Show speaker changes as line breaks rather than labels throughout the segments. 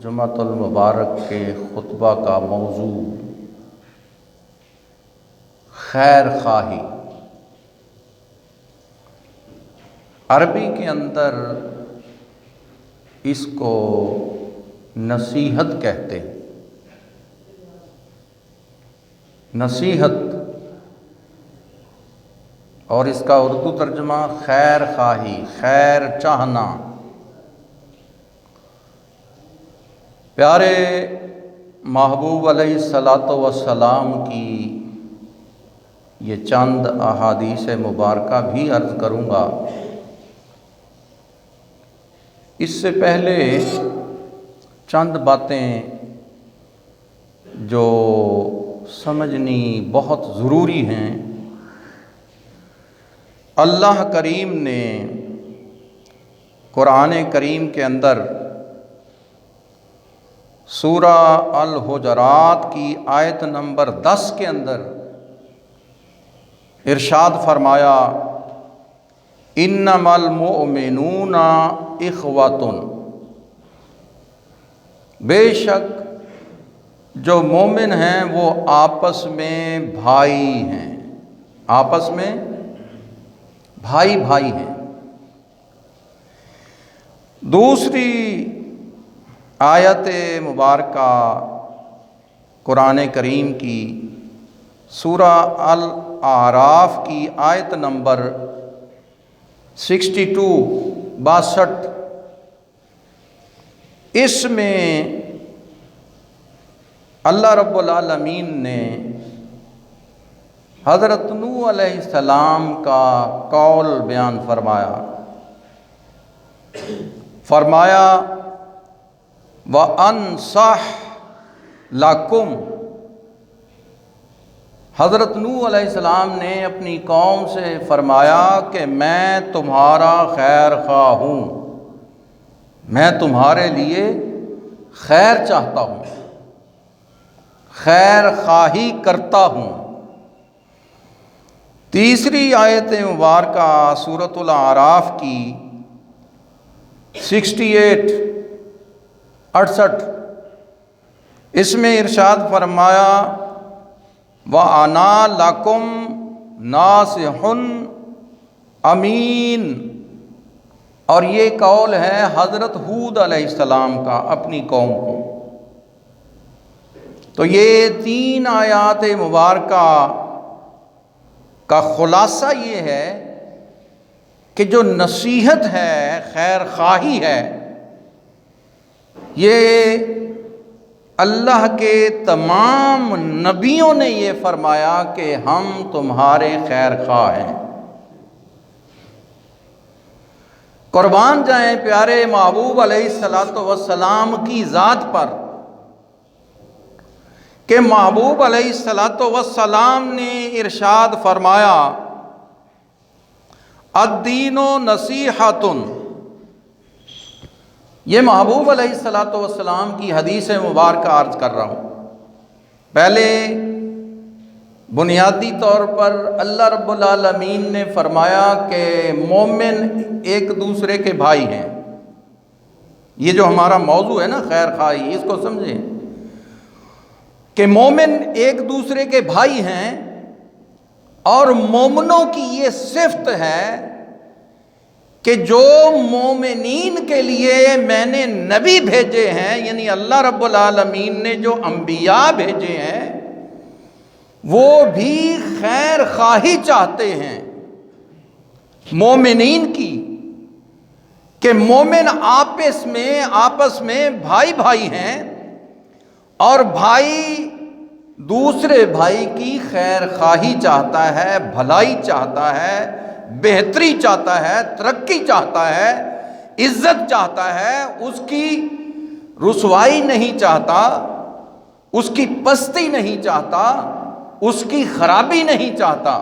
جمعۃ المبارک کے خطبہ کا موضوع خیر خواہی۔ عربی کے اندر اس کو نصیحت کہتے ہیں۔ نصیحت، اور اس کا اردو ترجمہ خیر خواہی، خیر چاہنا۔ پیارے محبوب علیہ الصلاۃ والسلام کی یہ چند احادیث مبارکہ بھی عرض کروں گا۔ اس سے پہلے چند باتیں جو سمجھنی بہت ضروری ہیں۔ اللہ کریم نے قرآن کریم کے اندر سورہ الحجرات کی آیت نمبر 10 کے اندر ارشاد فرمایا، انما المؤمنون اخوۃ، بے شک جو مومن ہیں وہ آپس میں بھائی ہیں، آپس میں بھائی بھائی ہیں۔ دوسری آیت مبارکہ قرآن کریم کی سورہ الاعراف کی آیت نمبر 62 اس میں اللہ رب العالمین نے حضرت نوح علیہ السلام کا قول بیان فرمایا وَأَنصَحْ لَكُمْ، حضرت نوح علیہ السلام نے اپنی قوم سے فرمایا کہ میں تمہارا خیر خواہ ہوں، میں تمہارے لیے خیر چاہتا ہوں، خیر خواہی کرتا ہوں۔ تیسری آیت مبارکہ سورۃ الاعراف کی 68 اس میں ارشاد فرمایا وَأَنَا لَكُمْ نَاصِحٌ امین، اور یہ قول ہے حضرت ہود علیہ السلام کا اپنی قوم کو۔ تو یہ 3 آیات مبارکہ کا خلاصہ یہ ہے کہ جو نصیحت ہے، خیر خواہی ہے، یہ اللہ کے تمام نبیوں نے یہ فرمایا کہ ہم تمہارے خیر خواہ ہیں۔ قربان جائیں پیارے محبوب علیہ الصلاۃ والسلام کی ذات پر کہ محبوب علیہ الصلاۃ والسلام نے ارشاد فرمایا الدین نصیحۃ۔ یہ محبوب علیہ الصلاۃ والسلام کی حدیث مبارکہ عرض کر رہا ہوں۔ پہلے بنیادی طور پر اللہ رب العالمین نے فرمایا کہ مومن ایک دوسرے کے بھائی ہیں۔ یہ جو ہمارا موضوع ہے نا خیر خواہی، اس کو سمجھیں کہ مومن ایک دوسرے کے بھائی ہیں، اور مومنوں کی یہ صفت ہے کہ جو مومنین کے لیے میں نے نبی بھیجے ہیں، یعنی اللہ رب العالمین نے جو انبیاء بھیجے ہیں، وہ بھی خیر خواہی چاہتے ہیں مومنین کی، کہ مومن آپس میں بھائی بھائی ہیں، اور بھائی دوسرے بھائی کی خیر خواہی چاہتا ہے، بھلائی چاہتا ہے، بہتری چاہتا ہے، ترقی چاہتا ہے، عزت چاہتا ہے، اس کی رسوائی نہیں چاہتا، اس کی پستی نہیں چاہتا، اس کی خرابی نہیں چاہتا۔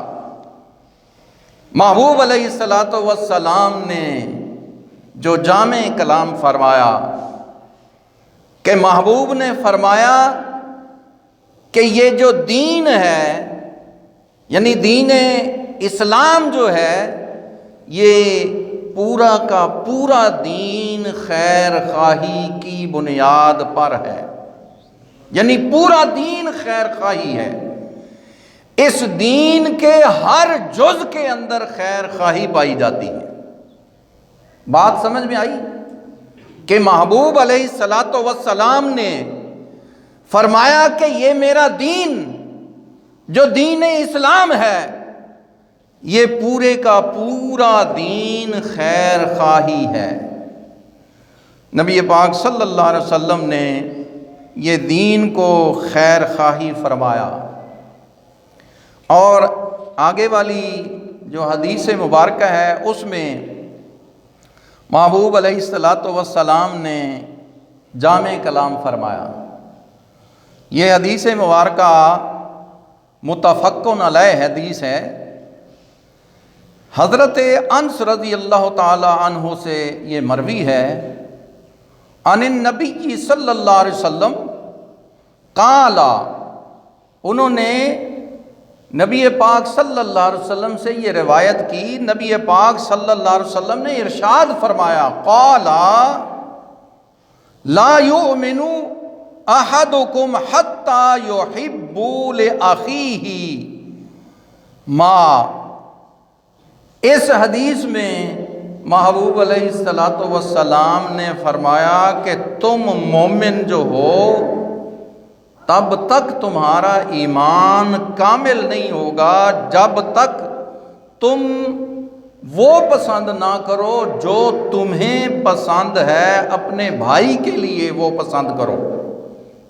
محبوب علیہ الصلاۃ والسلام نے جو جامع کلام فرمایا کہ محبوب نے فرمایا کہ یہ جو دین ہے، یعنی دین اسلام جو ہے، یہ پورا کا پورا دین خیر خواہی کی بنیاد پر ہے، یعنی پورا دین خیر خواہی ہے۔ اس دین کے ہر جز کے اندر خیر خواہی پائی جاتی ہے۔ بات سمجھ میں آئی کہ محبوب علیہ الصلاۃ والسلام نے فرمایا کہ یہ میرا دین جو دین اسلام ہے، یہ پورے کا پورا دین خیر خواہی ہے۔ نبی پاک صلی اللہ علیہ وسلم نے یہ دین کو خیر خواہی فرمایا، اور آگے والی جو حدیث مبارکہ ہے اس میں محبوب علیہ الصلاۃ والسلام نے جامع کلام فرمایا۔ یہ حدیث مبارکہ متفقن علیہ حدیث ہے۔ حضرت انس رضی اللہ تعالی عنہ سے یہ مروی ہے، عن النبی صلی اللہ علیہ وسلم قال، انہوں نے نبی پاک صلی اللہ علیہ وسلم سے یہ روایت کی، نبی پاک صلی اللہ علیہ وسلم نے ارشاد فرمایا، قال لا یؤمن احدکم حتی یحب لاخیہ ما۔ اس حدیث میں محبوب علیہ الصلاۃ والسلام نے فرمایا کہ تم مومن جو ہو تب تک تمہارا ایمان کامل نہیں ہوگا جب تک تم وہ پسند نہ کرو جو تمہیں پسند ہے، اپنے بھائی کے لیے وہ پسند کرو،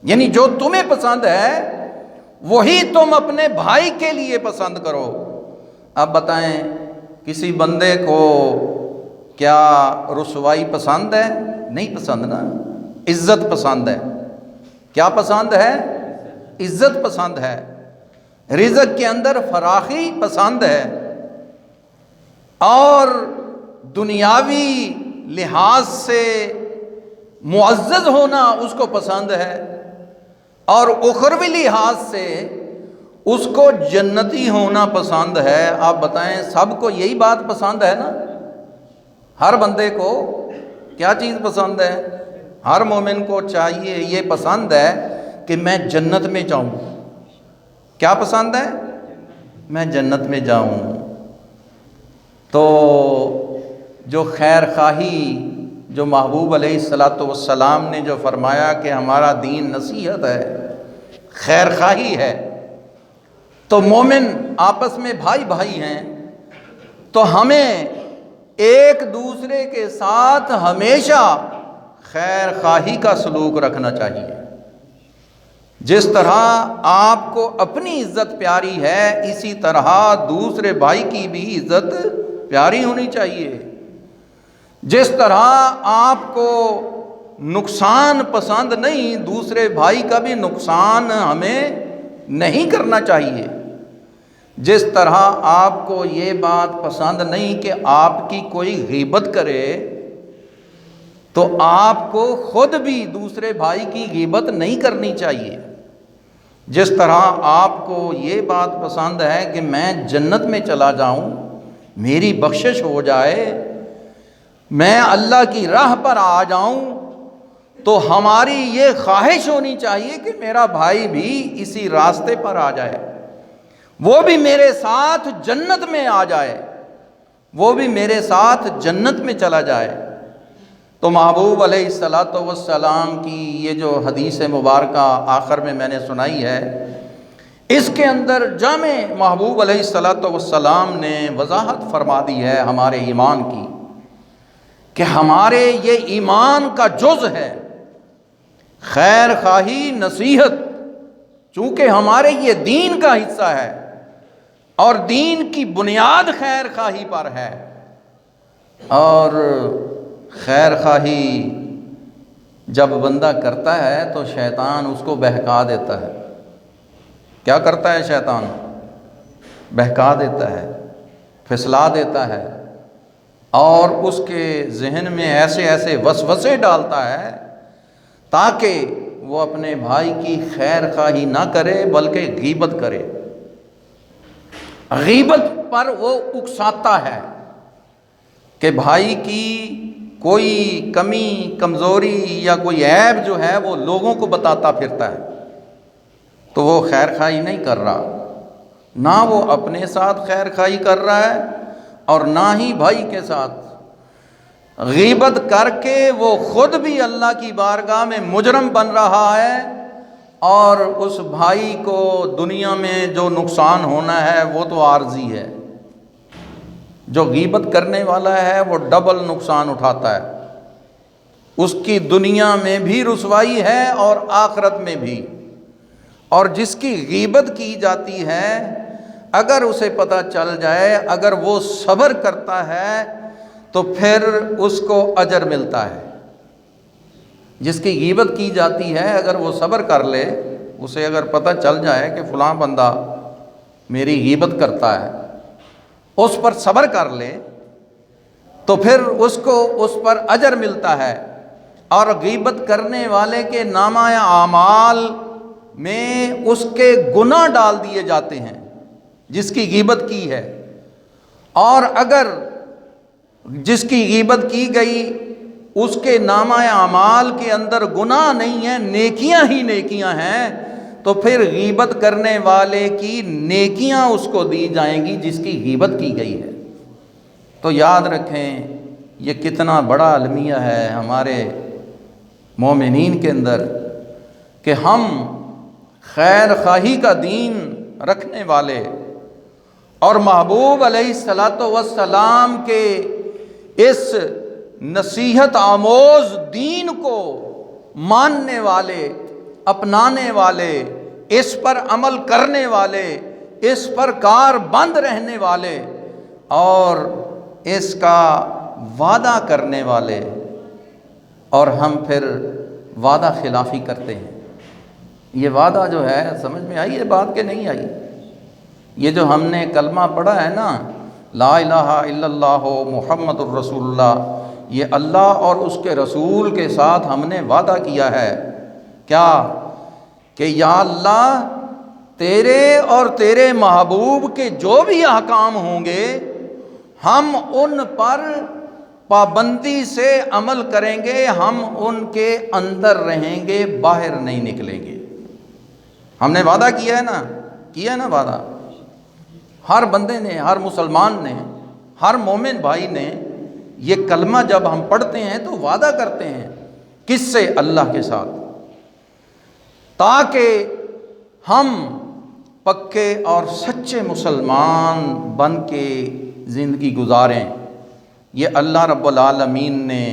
یعنی جو تمہیں پسند ہے وہی تم اپنے بھائی کے لیے پسند کرو۔ اب بتائیں کسی بندے کو کیا رسوائی پسند ہے؟ نہیں پسند نا، عزت پسند ہے۔ کیا پسند ہے؟ عزت پسند ہے، رزق کے اندر فراخی پسند ہے، اور دنیاوی لحاظ سے معزز ہونا اس کو پسند ہے، اور اخروی لحاظ سے اس کو جنتی ہونا پسند ہے۔ آپ بتائیں سب کو یہی بات پسند ہے نا؟ ہر بندے کو کیا چیز پسند ہے؟ ہر مومن کو چاہیے، یہ پسند ہے کہ میں جنت میں جاؤں۔ کیا پسند ہے؟ میں جنت میں جاؤں۔ تو جو خیر خواہی جو محبوب علیہ الصلاۃ والسلام نے جو فرمایا کہ ہمارا دین نصیحت ہے، خیر خواہی ہے، تو مومن آپس میں بھائی بھائی ہیں، تو ہمیں ایک دوسرے کے ساتھ ہمیشہ خیر خواہی کا سلوک رکھنا چاہیے۔ جس طرح آپ کو اپنی عزت پیاری ہے، اسی طرح دوسرے بھائی کی بھی عزت پیاری ہونی چاہیے۔ جس طرح آپ کو نقصان پسند نہیں، دوسرے بھائی کا بھی نقصان ہمیں نہیں کرنا چاہیے۔ جس طرح آپ کو یہ بات پسند نہیں کہ آپ کی کوئی غیبت کرے، تو آپ کو خود بھی دوسرے بھائی کی غیبت نہیں کرنی چاہیے۔ جس طرح آپ کو یہ بات پسند ہے کہ میں جنت میں چلا جاؤں، میری بخشش ہو جائے، میں اللہ کی راہ پر آ جاؤں، تو ہماری یہ خواہش ہونی چاہیے کہ میرا بھائی بھی اسی راستے پر آ جائے، وہ بھی میرے ساتھ جنت میں آ جائے، وہ بھی میرے ساتھ جنت میں چلا جائے۔ تو محبوب علیہ الصلاۃ والسلام کی یہ جو حدیث مبارکہ آخر میں نے سنائی ہے، اس کے اندر جامع محبوب علیہ الصلاۃ والسلام نے وضاحت فرما دی ہے ہمارے ایمان کی، کہ ہمارے یہ ایمان کا جز ہے خیر خواہی، نصیحت، چونکہ ہمارے یہ دین کا حصہ ہے، اور دین کی بنیاد خیر خواہی پر ہے۔ اور خیر خواہی جب بندہ کرتا ہے تو شیطان اس کو بہکا دیتا ہے۔ کیا کرتا ہے شیطان؟ بہکا دیتا ہے، پھسلا دیتا ہے، اور اس کے ذہن میں ایسے ایسے وسوسے ڈالتا ہے تاکہ وہ اپنے بھائی کی خیر خواہی نہ کرے بلکہ غیبت کرے۔ غیبت پر وہ اکساتا ہے کہ بھائی کی کوئی کمی کمزوری یا کوئی عیب جو ہے وہ لوگوں کو بتاتا پھرتا ہے، تو وہ خیر خواہی نہیں کر رہا، نہ وہ اپنے ساتھ خیر خواہی کر رہا ہے اور نہ ہی بھائی کے ساتھ۔ غیبت کر کے وہ خود بھی اللہ کی بارگاہ میں مجرم بن رہا ہے، اور اس بھائی کو دنیا میں جو نقصان ہونا ہے وہ تو عارضی ہے۔ جو غیبت کرنے والا ہے وہ ڈبل نقصان اٹھاتا ہے، اس کی دنیا میں بھی رسوائی ہے اور آخرت میں بھی۔ اور جس کی غیبت کی جاتی ہے، اگر اسے پتہ چل جائے، اگر وہ صبر کرتا ہے تو پھر اس کو اجر ملتا ہے۔ جس کی غیبت کی جاتی ہے اگر وہ صبر کر لے، اسے اگر پتہ چل جائے کہ فلاں بندہ میری غیبت کرتا ہے، اس پر صبر کر لے تو پھر اس کو اس پر اجر ملتا ہے، اور غیبت کرنے والے کے نامہ اعمال میں اس کے گناہ ڈال دیے جاتے ہیں جس کی غیبت کی ہے۔ اور اگر جس کی غیبت کی گئی اس کے نامہ اعمال کے اندر گناہ نہیں ہیں، نیکیاں ہی نیکیاں ہیں، تو پھر غیبت کرنے والے کی نیکیاں اس کو دی جائیں گی جس کی غیبت کی گئی ہے۔ تو یاد رکھیں یہ کتنا بڑا المیہ ہے ہمارے مومنین کے اندر کہ ہم خیر خواہی کا دین رکھنے والے اور محبوب علیہ السلام کے اس نصیحت آموز دین کو ماننے والے، اپنانے والے، اس پر عمل کرنے والے، اس پر کار بند رہنے والے اور اس کا وعدہ کرنے والے، اور ہم پھر وعدہ خلافی کرتے ہیں۔ یہ وعدہ جو ہے سمجھ میں آئی یہ بات کہ نہیں آئی؟ یہ جو ہم نے کلمہ پڑھا ہے نا، لا الہ الا اللہ محمد الرسول اللہ، یہ اللہ اور اس کے رسول کے ساتھ ہم نے وعدہ کیا ہے کیا؟ کہ یا اللہ تیرے اور تیرے محبوب کے جو بھی احکام ہوں گے ہم ان پر پابندی سے عمل کریں گے، ہم ان کے اندر رہیں گے، باہر نہیں نکلیں گے۔ ہم نے وعدہ کیا ہے نا وعدہ۔ ہر بندے نے، ہر مسلمان نے، ہر مومن بھائی نے یہ کلمہ جب ہم پڑھتے ہیں تو وعدہ کرتے ہیں، کس سے؟ اللہ کے ساتھ، تاکہ ہم پکے اور سچے مسلمان بن کے زندگی گزاریں۔ یہ اللہ رب العالمین نے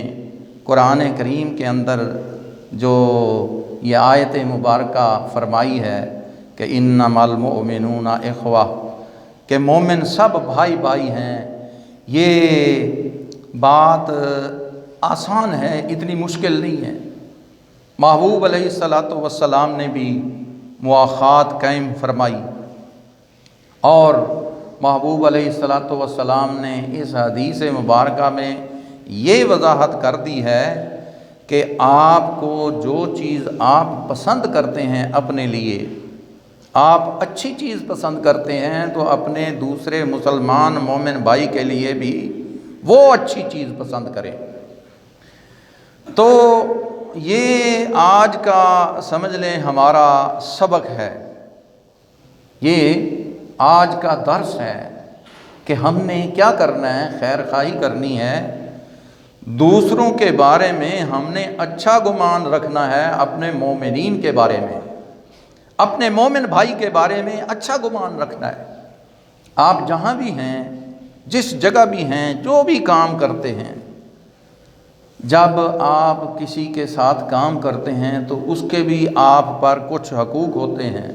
قرآن کریم کے اندر جو یہ آیت مبارکہ فرمائی ہے کہ انما المؤمنون اخوہ، کہ مومن سب بھائی بھائی ہیں، یہ بات آسان ہے، اتنی مشکل نہیں ہے۔ محبوب علیہ السلام نے بھی مواخات قائم فرمائی، اور محبوب علیہ السلام نے اس حدیث مبارکہ میں یہ وضاحت کر دی ہے کہ آپ کو جو چیز آپ پسند کرتے ہیں اپنے لیے، آپ اچھی چیز پسند کرتے ہیں تو اپنے دوسرے مسلمان مومن بھائی کے لیے بھی وہ اچھی چیز پسند کریں۔ تو یہ آج کا سمجھ لیں ہمارا سبق ہے، یہ آج کا درس ہے کہ ہم نے کیا کرنا ہے، خیر خواہی کرنی ہے، دوسروں کے بارے میں ہم نے اچھا گمان رکھنا ہے، اپنے مومنین کے بارے میں، اپنے مومن بھائی کے بارے میں اچھا گمان رکھنا ہے۔ آپ جہاں بھی ہیں، جس جگہ بھی ہیں، جو بھی کام کرتے ہیں، جب آپ کسی کے ساتھ کام کرتے ہیں تو اس کے بھی آپ پر کچھ حقوق ہوتے ہیں،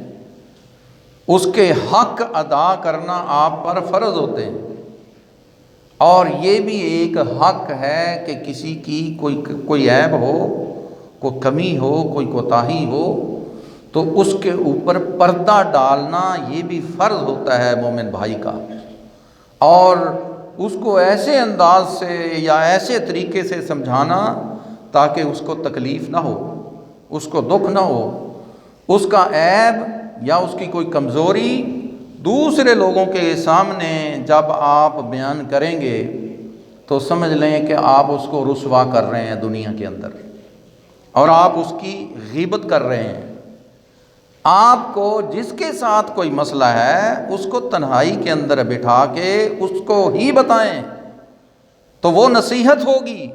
اس کے حق ادا کرنا آپ پر فرض ہوتے ہیں، اور یہ بھی ایک حق ہے کہ کسی کی کوئی عیب ہو، کوئی کمی ہو، کوئی کوتاہی ہو تو اس کے اوپر پردہ ڈالنا یہ بھی فرض ہوتا ہے مومن بھائی کا، اور اس کو ایسے انداز سے یا ایسے طریقے سے سمجھانا تاکہ اس کو تکلیف نہ ہو، اس کو دکھ نہ ہو، اس کا عیب یا اس کی کوئی کمزوری دوسرے لوگوں کے سامنے جب آپ بیان کریں گے تو سمجھ لیں کہ آپ اس کو رسوا کر رہے ہیں دنیا کے اندر، اور آپ اس کی غیبت کر رہے ہیں۔ آپ کو جس کے ساتھ کوئی مسئلہ ہے اس کو تنہائی کے اندر بٹھا کے اس کو ہی بتائیں تو وہ نصیحت ہوگی۔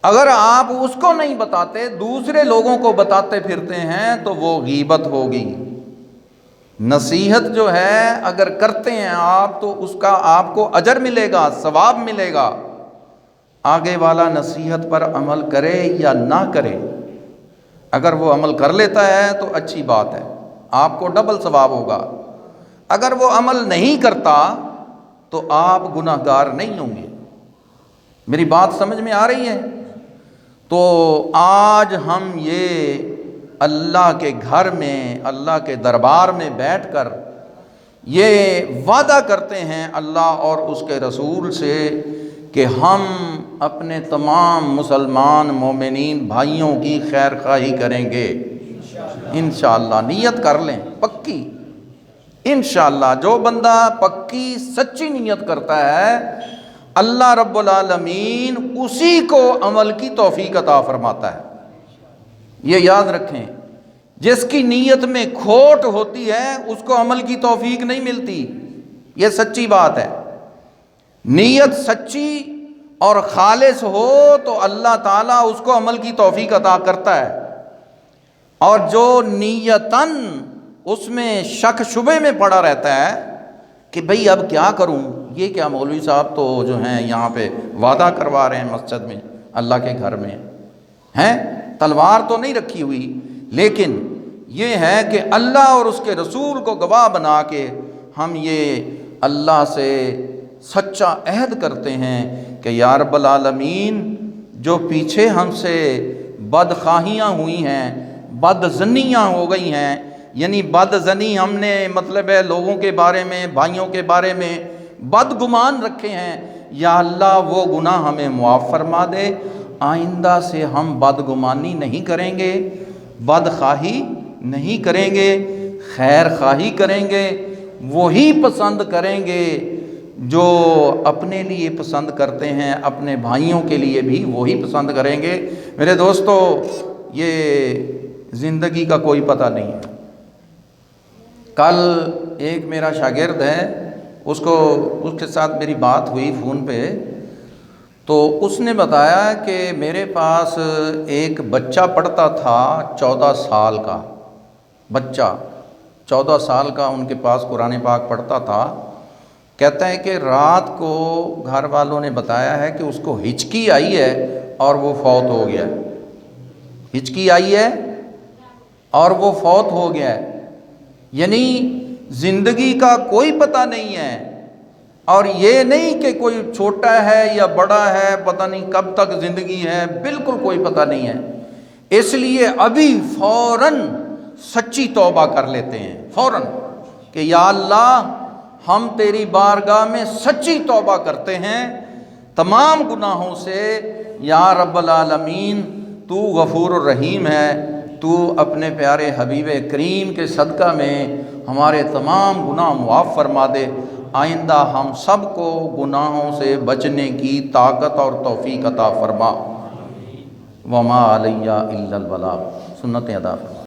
اگر آپ اس کو نہیں بتاتے، دوسرے لوگوں کو بتاتے پھرتے ہیں تو وہ غیبت ہوگی۔ نصیحت جو ہے اگر کرتے ہیں آپ تو اس کا آپ کو اجر ملے گا، ثواب ملے گا۔ آگے والا نصیحت پر عمل کرے یا نہ کرے، اگر وہ عمل کر لیتا ہے تو اچھی بات ہے، آپ کو ڈبل ثواب ہوگا۔ اگر وہ عمل نہیں کرتا تو آپ گناہ گار نہیں ہوں گے۔ میری بات سمجھ میں آ رہی ہے؟ تو آج ہم یہ اللہ کے گھر میں، اللہ کے دربار میں بیٹھ کر یہ وعدہ کرتے ہیں اللہ اور اس کے رسول سے کہ ہم اپنے تمام مسلمان مومنین بھائیوں کی خیر خواہی کریں گے انشاءاللہ۔ نیت کر لیں پکی، انشاءاللہ جو بندہ پکی سچی نیت کرتا ہے اللہ رب العالمین اسی کو عمل کی توفیق عطا فرماتا ہے۔ یہ یاد رکھیں، جس کی نیت میں کھوٹ ہوتی ہے اس کو عمل کی توفیق نہیں ملتی، یہ سچی بات ہے۔ نیت سچی اور خالص ہو تو اللہ تعالیٰ اس کو عمل کی توفیق عطا کرتا ہے، اور جو نیتاً اس میں شک شبے میں پڑا رہتا ہے کہ بھئی اب کیا کروں، یہ کیا مولوی صاحب تو جو ہیں یہاں پہ وعدہ کروا رہے ہیں مسجد میں، اللہ کے گھر میں ہیں، تلوار تو نہیں رکھی ہوئی، لیکن یہ ہے کہ اللہ اور اس کے رسول کو گواہ بنا کے ہم یہ اللہ سے سچا عہد کرتے ہیں کہ یا رب العالمین جو پیچھے ہم سے بدخواہیاں ہوئی ہیں، بدظنیاں ہو گئی ہیں، یعنی بدظنی ہم نے مطلب ہے لوگوں کے بارے میں، بھائیوں کے بارے میں بدگمان رکھے ہیں، یا اللہ وہ گناہ ہمیں معاف فرما دے، آئندہ سے ہم بدگمانی نہیں کریں گے، بدخواہی نہیں کریں گے، خیر خواہی کریں گے، وہی پسند کریں گے جو اپنے لیے پسند کرتے ہیں، اپنے بھائیوں کے لیے بھی وہی پسند کریں گے۔ میرے دوستو، یہ زندگی کا کوئی پتہ نہیں ہے۔ کل ایک میرا شاگرد ہے، اس کے ساتھ میری بات ہوئی فون پہ، تو اس نے بتایا کہ میرے پاس ایک بچہ پڑھتا تھا 14 سال کا بچہ، 14 سال کا ان کے پاس قرآن پاک پڑھتا تھا۔ کہتا ہے کہ رات کو گھر والوں نے بتایا ہے کہ اس کو ہچکی آئی ہے اور وہ فوت ہو گیا ہے، ہچکی آئی ہے اور وہ فوت ہو گیا ہے۔ یعنی زندگی کا کوئی پتہ نہیں ہے، اور یہ نہیں کہ کوئی چھوٹا ہے یا بڑا ہے، پتہ نہیں کب تک زندگی ہے، بالکل کوئی پتہ نہیں ہے۔ اس لیے ابھی فوراً سچی توبہ کر لیتے ہیں، فوراً کہ یا اللہ ہم تیری بارگاہ میں سچی توبہ کرتے ہیں تمام گناہوں سے، یا رب العالمین تو غفور الرحیم ہے، تو اپنے پیارے حبیب کریم کے صدقہ میں ہمارے تمام گناہ معاف فرما دے، آئندہ ہم سب کو گناہوں سے بچنے کی طاقت اور توفیق عطا فرما۔ وما علیہ الا البلاغ، سنت ادا فرما۔